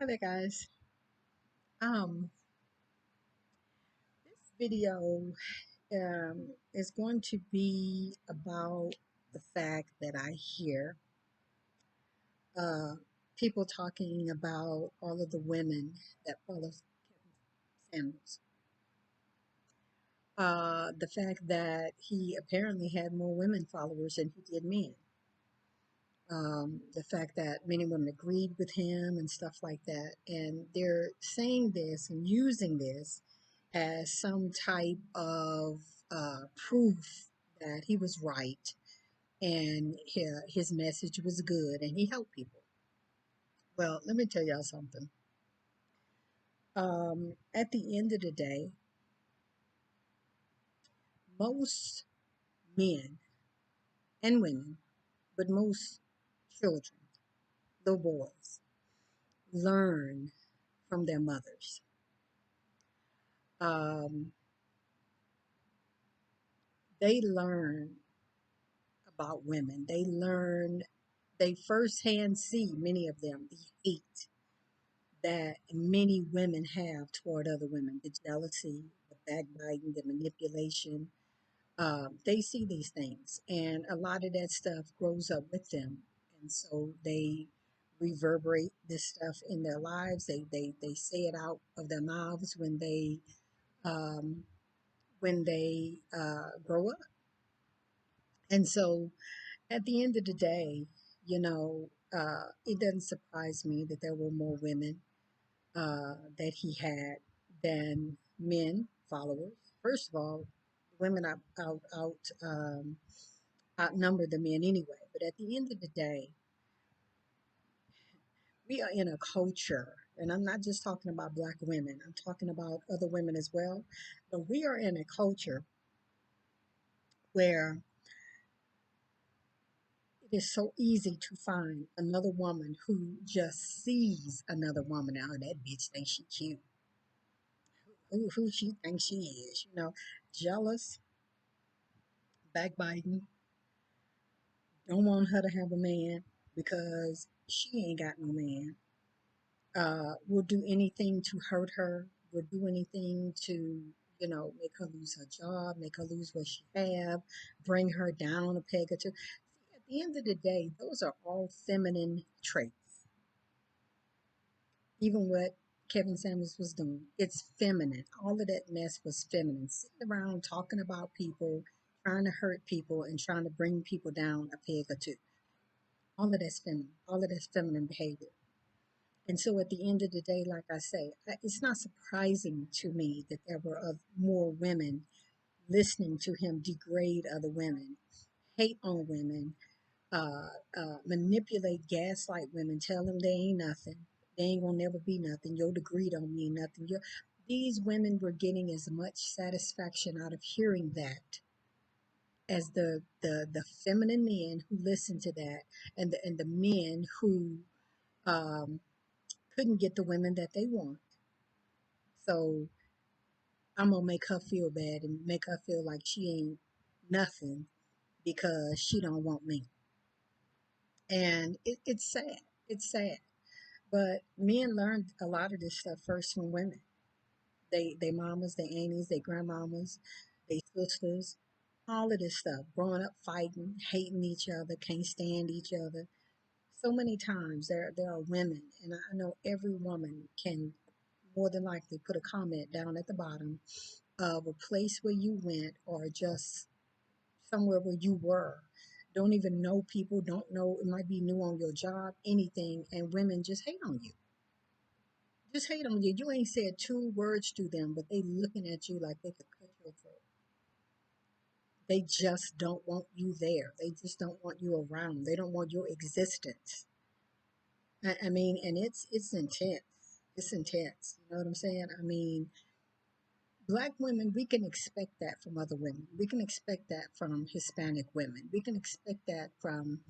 Hi there, guys. Um, this video is going to be about the fact that I hear uh, people talking about all of the women that follow Kevin Samuels. The fact that he apparently had more women followers than he did men. The fact that many women agreed with him and stuff like that. And they're saying this and using this as some type of proof that he was right and his message was good and he helped people. Well, let me tell y'all something. At the end of the day, most men and women, but most children, little boys, learn from their mothers. Um, they learn about women. They firsthand see, many of them, the hate that many women have toward other women, the jealousy, the backbiting, the manipulation. They see these things, and a lot of that stuff grows up with them, and so they reverberate this stuff in their lives. They say it out of their mouths um, when they grow up, and so at the end of the day, it doesn't surprise me that there were more women that he had than men followers. First of all, women outnumber the men anyway. But at the end of the day, we are in a culture, and I'm not just talking about black women. I'm talking about other women as well. But we are in a culture where it is so easy to find another woman who just sees another woman. Oh, that bitch thinks she cute. Who she thinks she is, jealous, backbiting, don't want her to have a man because she ain't got no man. Will do anything to hurt her, will do anything to, make her lose her job, make her lose what she have, bring her down a peg or two. See, at the end of the day, those are all feminine traits. Even what Kevin Samuels was doing, it's feminine. All of that mess was feminine. Sitting around talking about people, trying to hurt people, and trying to bring people down a peg or two. All of that's feminine. All of that's feminine behavior. And so at the end of the day, like I say, it's not surprising to me that there were more women listening to him degrade other women, hate on women, manipulate, gaslight women, tell them they ain't nothing. They ain't gonna never be nothing. Your degree don't mean nothing. These women were getting as much satisfaction out of hearing that as the feminine men who listened to that, and the men who um, couldn't get the women that they want. So I'm gonna make her feel bad and make her feel like she ain't nothing because she don't want me. And it's sad. It's sad. But men learned a lot of this stuff first from women. They mamas, they aunties, they grandmamas, they sisters, all of this stuff. Growing up fighting, hating each other, can't stand each other. So many times there are women, and I know every woman can more than likely put a comment down at the bottom of a place where you went or just somewhere where you were. Don't even know people, don't know, it might be new on your job, anything, and women just hate on you. Just hate on you. You ain't said two words to them, but they looking at you like they could cut your throat. They just don't want you there. They just don't want you around. They don't want your existence. I mean, and it's intense. It's intense. You know what I'm saying? I mean, black women, we can expect that from other women. We can expect that from Hispanic women. We can expect that from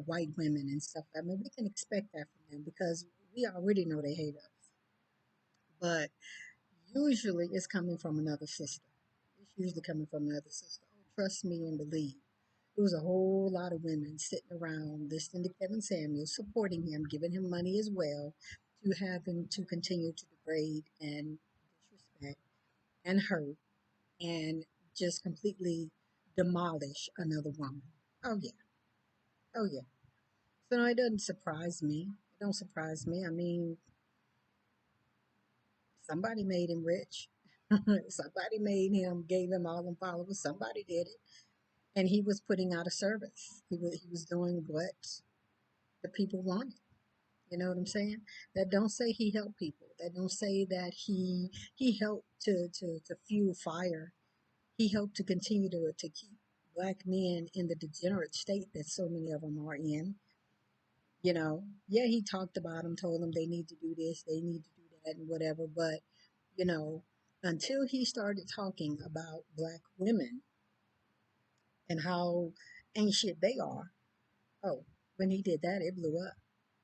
white women and stuff. I mean, we can expect that from them because we already know they hate us. But usually it's coming from another sister. It's usually coming from another sister. Oh, trust me and believe. There was a whole lot of women sitting around listening to Kevin Samuels, supporting him, giving him money as well to have him to continue to degrade and disrespect and hurt and just completely demolish another woman. Oh yeah. Oh yeah. So no, it doesn't surprise me. It don't surprise me. I mean, somebody made him rich. Somebody made him, gave him all them followers. Somebody did it. And he was putting out a service. He was doing what the people wanted. You know what I'm saying? That don't say he helped people. That don't say that he helped to fuel fire. He helped to continue to keep black men in the degenerate state that so many of them are in. Yeah, he talked about them, told them they need to do this, they need to do that, and whatever. But you know, until he started talking about black women and how ancient they are, oh, when he did that, it blew up.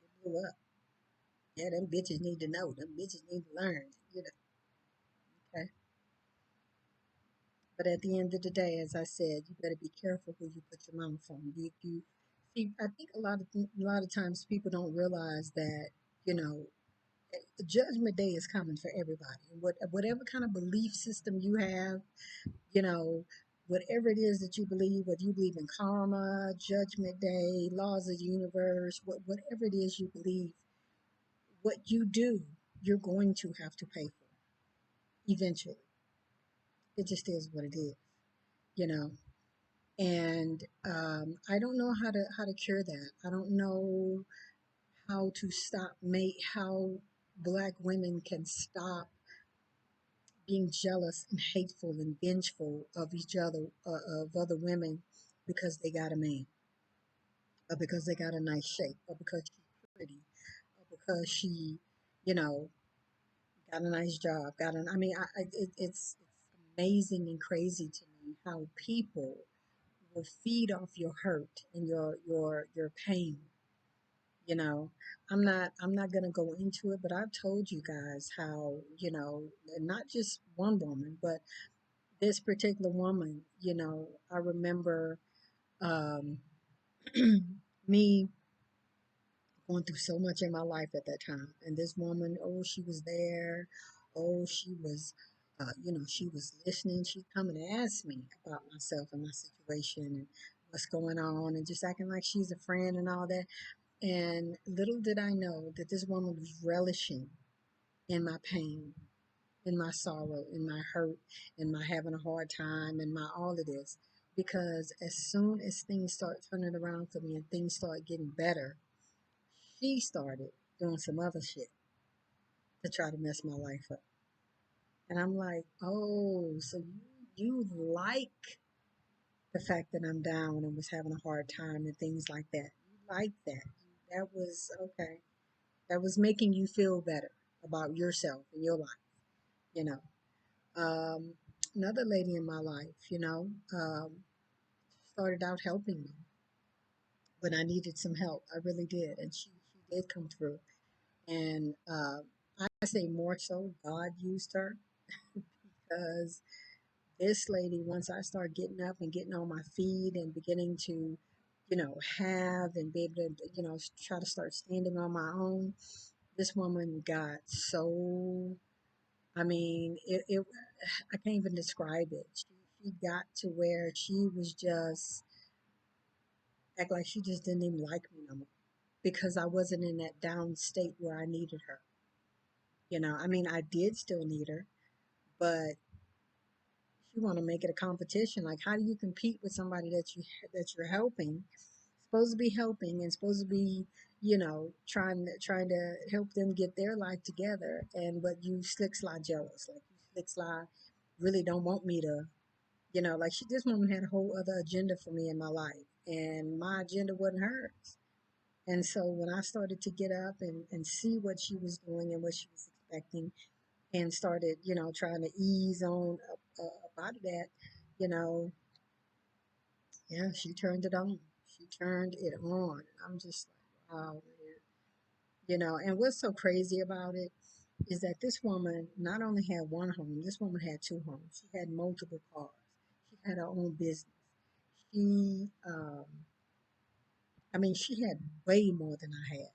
It blew up. Yeah, them bitches need to know. Them bitches need to learn. Okay. But at the end of the day, as I said, you better be careful who you put your mouth on. You see, I think a lot of times people don't realize that you know judgment day is coming for everybody. Whatever kind of belief system you have, you know, whatever it is that you believe, whether you believe in karma, judgment day, laws of the universe, whatever it is you believe, what you do, you're going to have to pay for eventually. It just is what it is, you know. And I don't know how to cure that. I don't know how to stop make how black women can stop being jealous and hateful and vengeful of each other, of other women, because they got a man, or because they got a nice shape, or because she's pretty, or because she, you know, got a nice job. I mean, it's amazing and crazy to me how people will feed off your hurt and your pain. You know, I'm not gonna go into it, but I've told you guys how, not just one woman, but this particular woman, I remember um, me going through so much in my life at that time. And this woman, oh, she was there. Oh, she was, she was listening. She'd come and ask me about myself and my situation and what's going on and just acting like she's a friend and all that. And little did I know that this woman was relishing in my pain, in my sorrow, in my hurt, in my having a hard time, and my all of this. Because as soon as things start turning around for me and things start getting better, she started doing some other shit to try to mess my life up. And I'm like, oh, so you like the fact that I'm down and was having a hard time and things like that. You like that. That was okay. That was making you feel better about yourself and your life, you know. Um, Another lady in my life, started out helping me when I needed some help. I really did. And she did come through. And I say more so, God used her because this lady, once I started getting up and getting on my feet and beginning to, have and be able to, try to start standing on my own, this woman got so, I mean, I can't even describe it. She got to where she was just, act like she just didn't even like me no more because I wasn't in that down state where I needed her. I mean, I did still need her, but you want to make it a competition. Like, how do you compete with somebody that you're helping, supposed to be helping, and supposed to be, trying to help them get their life together, and but you slick slide jealous, like you slick slide really don't want me to, like this woman had a whole other agenda for me in my life, and my agenda wasn't hers. And so when I started to get up and see what she was doing and what she was expecting, and started, trying to ease on up out of that, you know, yeah, she turned it on. She turned it on. I'm just like, wow, man. And what's so crazy about it is that this woman not only had one home, this woman had two homes. She had multiple cars. She had her own business. She, I mean, she had way more than I had,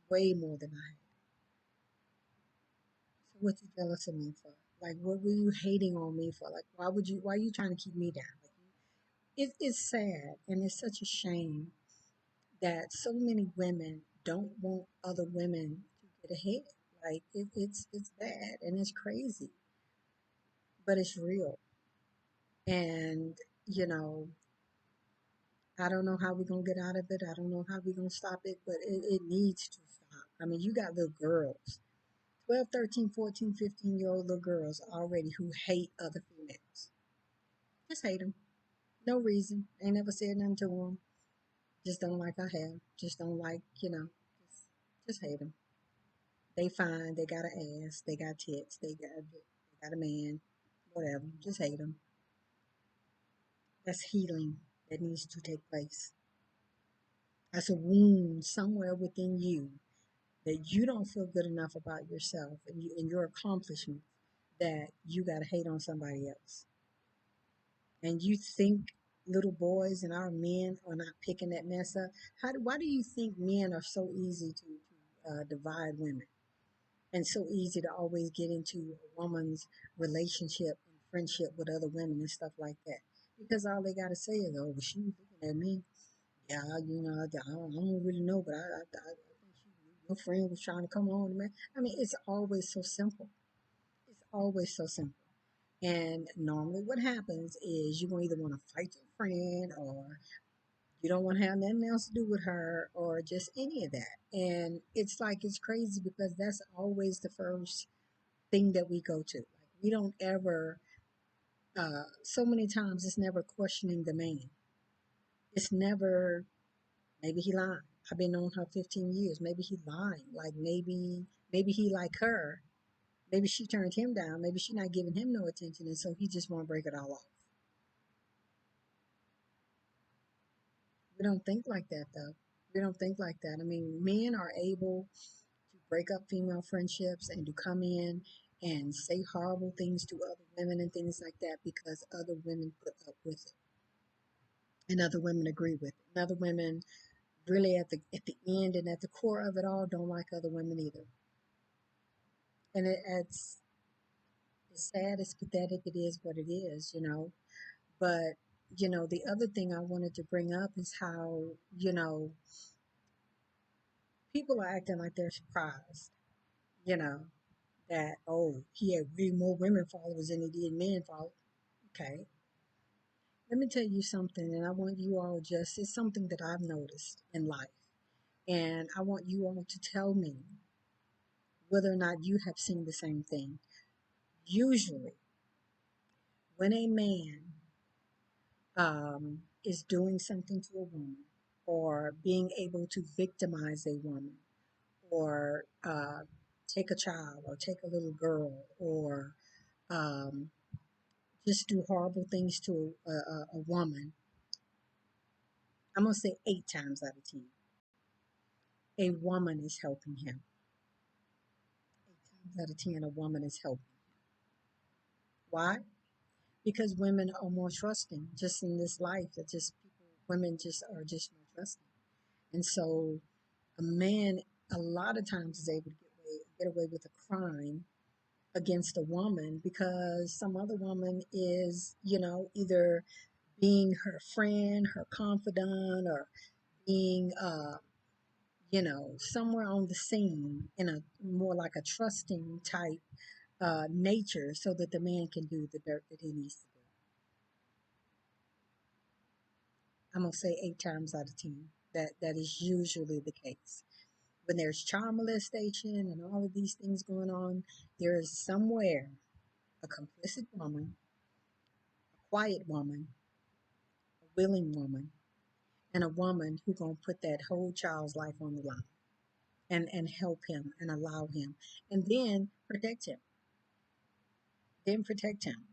way more than I had. So what you jealous of me for? Like, what were you hating on me for? Like, why are you trying to keep me down? Like, it's sad and it's such a shame that so many women don't want other women to get ahead. Like, it's bad and it's crazy, but it's real. And, you know, I don't know how we're going to get out of it. I don't know how we're going to stop it, but it needs to stop. I mean, you got little girls, 12, 13, 14, 15-year-old little girls already who hate other females. Just hate them. No reason. They never said nothing to them. Just don't like I have. Just don't like, just hate them. They fine. They got an ass. They got tits. They got a man. Whatever. Just hate them. That's healing that needs to take place. That's a wound somewhere within you that you don't feel good enough about yourself and your accomplishments that you got to hate on somebody else. And you think little boys and our men are not picking that mess up? Why do you think men are so easy to divide women and so easy to always get into a woman's relationship and friendship with other women and stuff like that? Because all they got to say is, oh, well, she was looking at me. Yeah, I don't really know, but I think your friend was trying to come on to me. I mean, it's always so simple. It's always so simple. And normally, what happens is you're going to either want to fight your friend or you don't want to have nothing else to do with her or just any of that. And it's like it's crazy because that's always the first thing that we go to. Like, we don't ever, so many times, it's never questioning the man. It's never, maybe he lied. I've been on her 15 years. Maybe he lied. Like maybe he like her. Maybe she turned him down. Maybe she not giving him no attention, and so he just want to break it all off. We don't think like that, though. We don't think like that. I mean, men are able to break up female friendships and to come in and say horrible things to other women and things like that because other women put up with it and other women agree with it. And other women really at the end and at the core of it all don't like other women either. And it's sad, it's pathetic, it is what it is. But the other thing I wanted to bring up is how, you know, people are acting like they're surprised, you know, that, oh, he had way more women followers than he did men followers. Okay. Let me tell you something, and I want you all it's something that I've noticed in life. And I want you all to tell me whether or not you have seen the same thing. Usually, when a man is doing something to a woman or being able to victimize a woman or take a child or take a little girl or um, just do horrible things to a woman, I'm going to say 8 times out of 10, a woman is helping him. 8 times out of 10, a woman is helping. Why? Because women are more trusting just in this life that just women just are just more trusting. And so a man a lot of times is able to get away with a crime against a woman because some other woman is, either being her friend, her confidant, or being, somewhere on the scene in a more like a trusting type nature so that the man can do the dirt that he needs to do. I'm going to say 8 times out of 10 that is usually the case. When there's child molestation and all of these things going on, there is somewhere a complicit woman, a quiet woman, a willing woman, and a woman who's going to put that whole child's life on the line and help him and allow him and then protect him. Then protect him.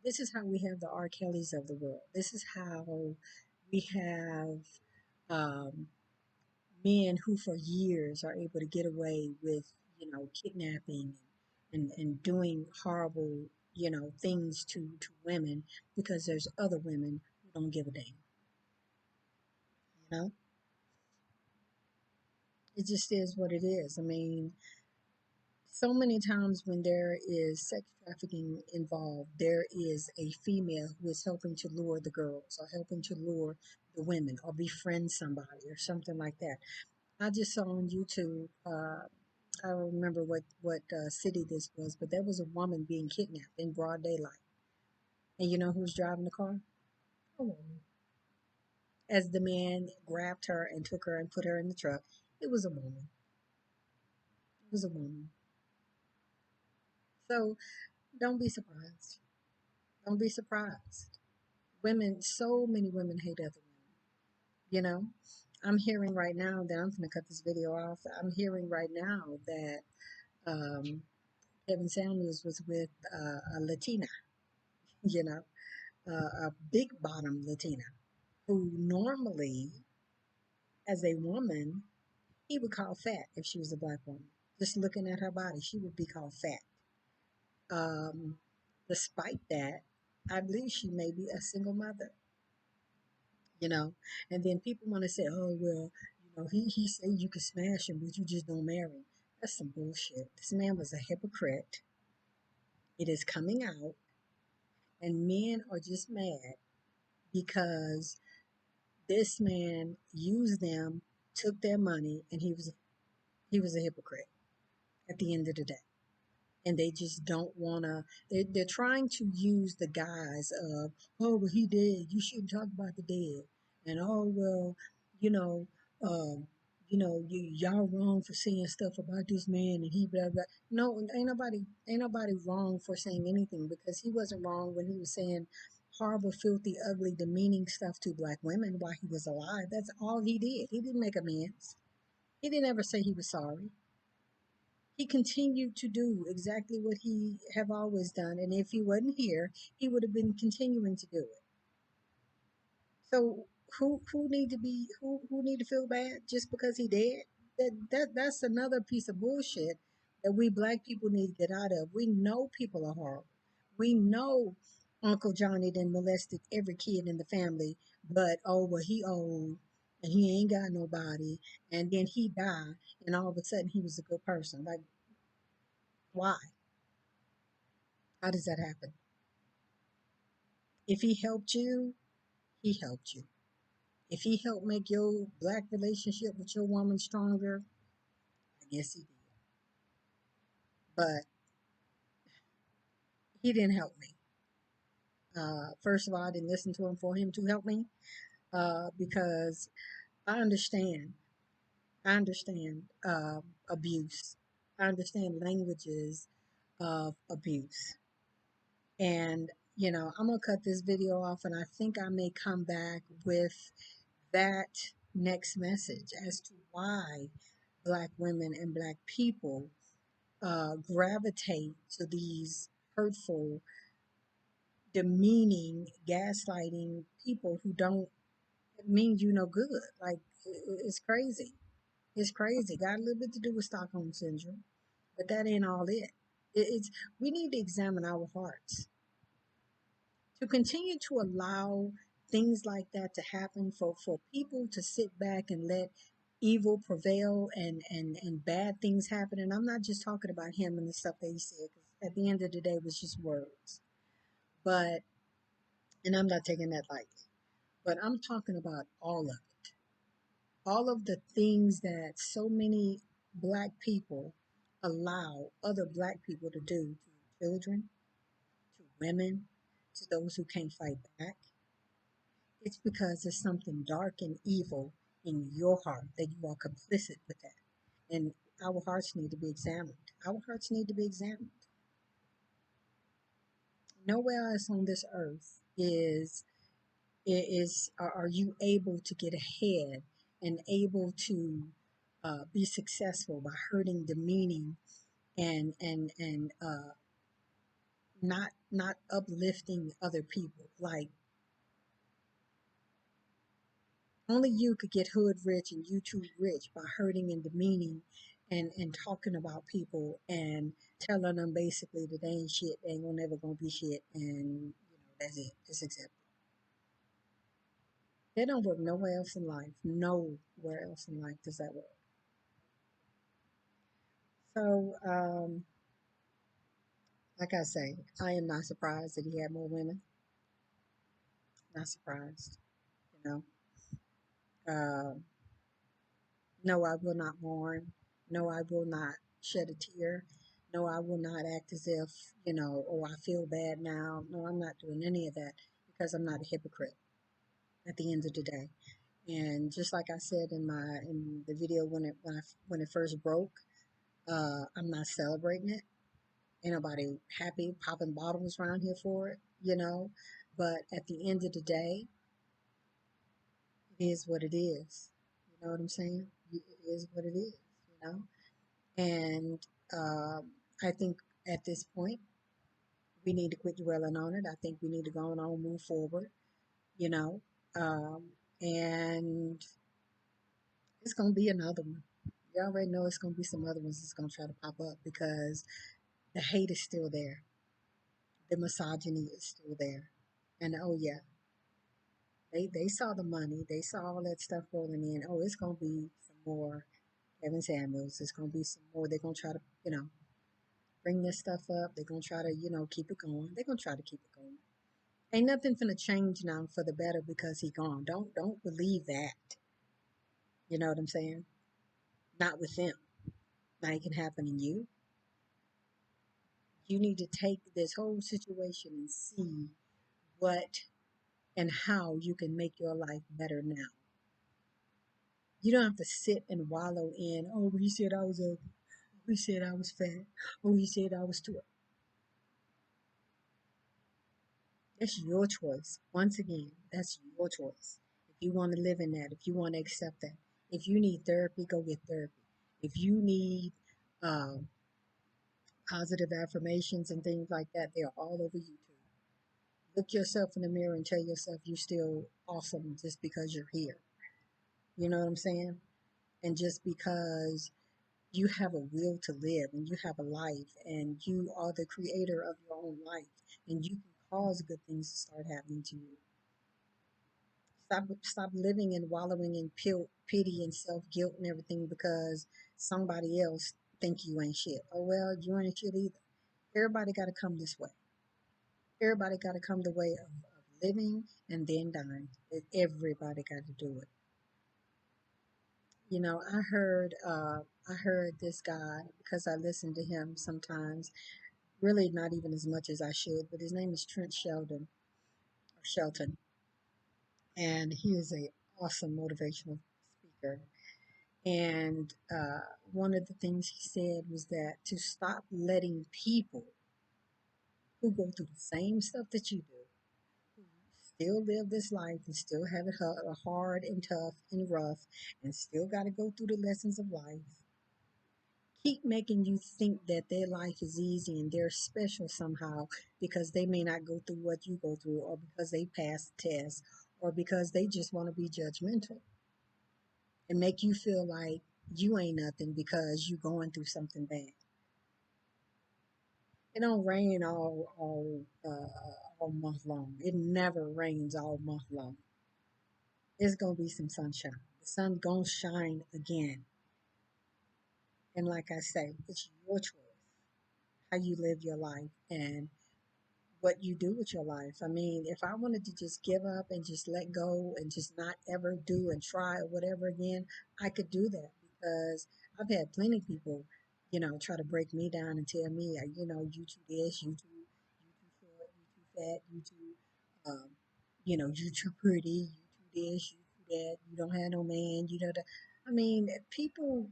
This is how we have the R. Kellys of the world. This is how we have um, men who for years are able to get away with, kidnapping and doing horrible, things to women because there's other women who don't give a damn. You know, it just is what it is. I mean, So many times when there is sex trafficking involved, there is a female who is helping to lure the girls or helping to lure the women or befriend somebody or something like that. I just saw on YouTube, I don't remember what city this was, but there was a woman being kidnapped in broad daylight. And you know who was driving the car? A woman. As the man grabbed her and took her and put her in the truck, it was a woman. It was a woman. So don't be surprised. Don't be surprised. Women, so many women hate other women. You know, I'm hearing right now that I'm going to cut this video off. I'm hearing right now that um, Kevin Samuels was with a Latina, you know, a big bottom Latina who normally, as a woman, he would call fat if she was a black woman. Just looking at her body, she would be called fat. Um, Despite that, I believe she may be a single mother, you know. And then people want to say, oh, well, he said you could smash him, but you just don't marry him. That's some bullshit. This man was a hypocrite. It is coming out, and men are just mad because this man used them, took their money, and he was a hypocrite at the end of the day. And they just don't want to. They're trying to use the guise of, oh, well, he dead. You shouldn't talk about the dead. And oh, well, you know, um, y'all wrong for saying stuff about this man and he blah blah. No, ain't nobody wrong for saying anything because he wasn't wrong when he was saying horrible, filthy, ugly, demeaning stuff to black women while he was alive. That's all he did. He didn't make amends. He didn't ever say he was sorry. He continued to do exactly what he have always done, and if he wasn't here, he would have been continuing to do it. So who need to be who need to feel bad just because he dead? That's another piece of bullshit that we black people need to get out of. We know people are horrible. We know Uncle Johnny done molested every kid in the family, but oh well he old and he ain't got nobody, and then he died, and all of a sudden he was a good person. Like why? How does that happen? If he helped you, he helped you. If he helped make your black relationship with your woman stronger, I guess he did. But he didn't help me. First of all, I didn't listen to him for him to help me because I understand. I understand abuse. I understand languages of abuse. And, I'm going to cut this video off and I think I may come back with that next message as to why black women and black people gravitate to these hurtful, demeaning, gaslighting people who don't mean you no good. Like it's crazy. It's crazy. Got a little bit to do with Stockholm syndrome, but that ain't all it. It's we need to examine our hearts to continue to allow things like that to happen for people to sit back and let evil prevail and bad things happen. And I'm not just talking about him and the stuff that he said, because at the end of the day it was just words. But and I'm not taking that lightly, but I'm talking about all of it, all of the things that so many black people allow other black people to do to children, to women, to those who can't fight back. It's because there's something dark and evil in your heart that you are complicit with that. And our hearts need to be examined. Our hearts need to be examined. Nowhere else on this earth are you able to get ahead and able to be successful by hurting, demeaning, and not uplifting other people. Like only you could get hood rich and YouTube rich by hurting and demeaning and talking about people and telling them basically that they ain't shit, they ain't gonna never gonna be shit, and that's it. That's acceptable. They don't work nowhere else in life. Nowhere else in life does that work. So, like I say, I am not surprised that he had more women. Not surprised, you know. Uh, no, I will not mourn. No, I will not shed a tear. No, I will not act as if, oh, I feel bad now. No, I'm not doing any of that because I'm not a hypocrite at the end of the day. And just like I said in the video when it first broke, I'm not celebrating it. Ain't nobody happy popping bottles around here for it. But at the end of the day, it is what it is. You know what I'm saying? It is what it is. And I think at this point, we need to quit dwelling on it. I think we need to go on and move forward, you know. Um, and it's going to be another one. You already know it's going to be some other ones that's going to try to pop up because the hate is still there. The misogyny is still there. And oh, yeah, they saw the money. They saw all that stuff rolling in. Oh, it's going to be some more Kevin Samuels. It's going to be some more. They're going to try to, bring this stuff up. They're gonna try to, keep it going. They're gonna try to keep it going. Ain't nothing finna change now for the better because he gone. Don't believe that. You know what I'm saying? Not with them. Now it can happen in you. You need to take this whole situation and see what and how you can make your life better now. You don't have to sit and wallow in, oh, he said I was ugly. Oh, he said I was fat. Oh, he said I was too. That's your choice. Once again, that's your choice. If you want to live in that, if you want to accept that, if you need therapy, go get therapy. If you need um, positive affirmations and things like that, they are all over YouTube. Look yourself in the mirror and tell yourself you're still awesome just because you're here. You know what I'm saying? And just because you have a will to live and you have a life and you are the creator of your own life and you can cause good things to start happening to you. Stop living and wallowing in pity and self guilt and everything because somebody else think you ain't shit. Oh well, you ain't shit either. Everybody got to come this way. Everybody got to come the way of living and then dying. Everybody got to do it. I heard this guy because I listen to him sometimes. Really, not even as much as I should. But his name is Trent Sheldon or Shelton, and he is a awesome motivational speaker. And one of the things he said was that to stop letting people who go through the same stuff that you do, who still live this life and still have it hard and tough and rough and still got to go through the lessons of life, keep making you think that their life is easy and they're special somehow because they may not go through what you go through or because they passed the test or because they just want to be judgmental and make you feel like you ain't nothing because you going through something bad. It don't rain all month long. It never rains all month long. There's gonna be some sunshine. The sun gonna shine again. And like I say, it's your choice how you live your life and what you do with your life. I mean, if I wanted to just give up and just let go and just not ever do and try or whatever again, I could do that because I've had plenty of people, try to break me down and tell me, you too this, you too short, you too fat, you too pretty, you too this, you too that, you don't have no man, you know that. I mean, people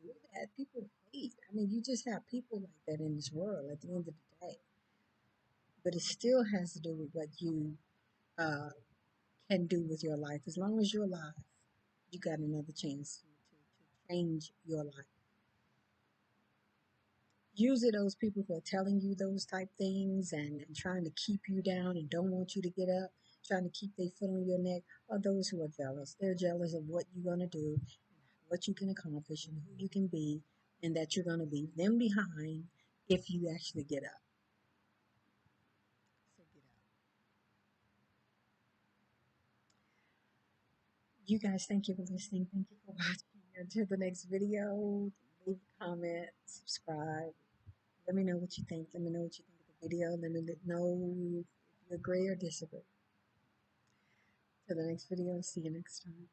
do that. People hate. I mean, you just have people like that in this world at the end of the day, but it still has to do with what you uh, can do with your life. As long as you're alive, you got another chance to change your life. Usually, those people who are telling you those type things and trying to keep you down and don't want you to get up, trying to keep their foot on your neck, are those who are jealous. They're jealous of what you're going to do, what you can accomplish, and who you can be, and that you're going to leave them behind if you actually get up. So get up. You guys, thank you for listening. Thank you for watching. Until the next video. Leave a comment, subscribe. Let me know what you think. Let me know what you think of the video. Let me know if you agree or disagree. Till the next video, see you next time.